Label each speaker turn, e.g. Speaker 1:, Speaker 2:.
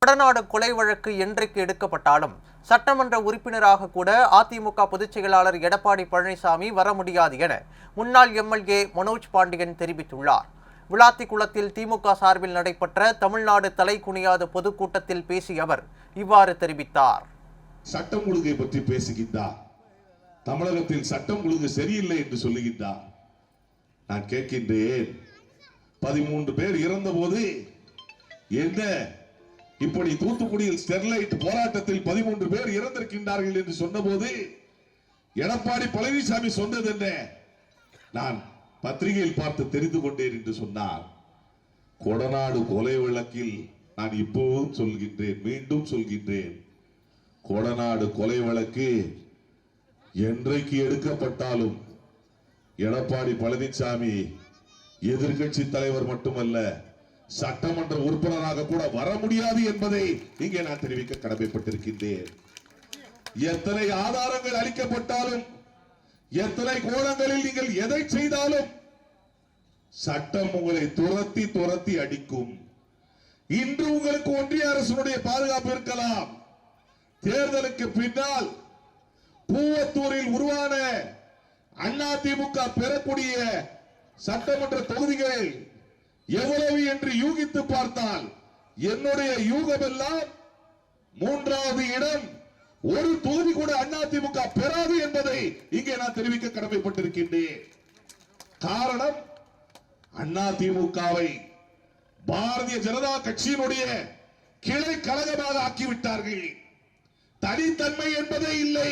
Speaker 1: கொடநாடு கொலை வழக்கு என்றைக்கு எடுக்கப்பட்டாலும் சட்டமன்ற உறுப்பினராக கூட அதிமுக பொதுச் செயலாளர் எடப்பாடி பழனிசாமி வர முடியாது என முன்னாள் எம்எல்ஏ மனோஜ் பாண்டியன் தெரிவித்துள்ளார். விளாத்திக்குளத்தில் திமுக சார்பில் நடைபெற்ற தமிழ்நாடு தலை குனியாத பொதுக்கூட்டத்தில் பேசிய அவர் இவ்வாறு தெரிவித்தார்.
Speaker 2: சட்டம் ஒழுங்கை பற்றி பேசுகின்றார். தமிழகத்தில் சட்டம் ஒழுங்கு சரியில்லை என்று சொல்லுகின்றார். நான் கேட்கின்றேன், 13 பேர் இறந்த போது என்ன இப்படி தூத்துக்குடியில் ஸ்டெர்லைட் போராட்டத்தில் 13 பேர் இறந்திருக்கின்றார்கள் என்று சொன்னபோது எடப்பாடி பழனிசாமி சொன்னது என்ன? நான் பத்திரிகையில் பார்த்து தெரிந்து கொண்டேன் என்று சொன்னார். கொடநாடு கொலை வழக்கில் நான் இப்போதும் சொல்கின்றேன், மீண்டும் சொல்கின்றேன், கொடநாடு கொலை வழக்கு என்றைக்கு எடுக்கப்பட்டாலும் எடப்பாடி பழனிசாமி எதிர்கட்சி தலைவர் மட்டுமல்ல, சட்டமன்ற உறுப்பினராக கூட வர முடியாது என்பதை இங்கே நான் தெரிவிக்க கடமைப்பட்டிருக்கின்றேன். எத்தனை ஆதாரங்கள் அளிக்கப்பட்டாலும், எத்தனை கோணங்களில் நீங்கள் எதை செய்தாலும் சட்டம் உங்களை துரத்தி துரத்தி அடிக்கும். இன்று உங்களுக்கு ஒன்றிய அரசுடைய பாதுகாப்பு இருக்கலாம். தேர்தலுக்கு பின்னால் பூவத்தூரில் உருவான அதிமுக பெறக்கூடிய சட்டமன்ற தொகுதிகள் எவ்வளவு என்று யூகித்து பார்த்தால் என்னுடைய யூகம் எல்லாம் 3வது இடம், ஒரு தொகுதி கூட அதிமுக பெறாது என்பதை இங்கே நான் தெரிவிக்க கடமைப்பட்டிருக்கின்றேன். காரணம், அதிமுகவை பாரதிய ஜனதா கட்சியினுடைய கிளை கழகமாக ஆக்கிவிட்டார்கள். தனித்தன்மை என்பதே இல்லை.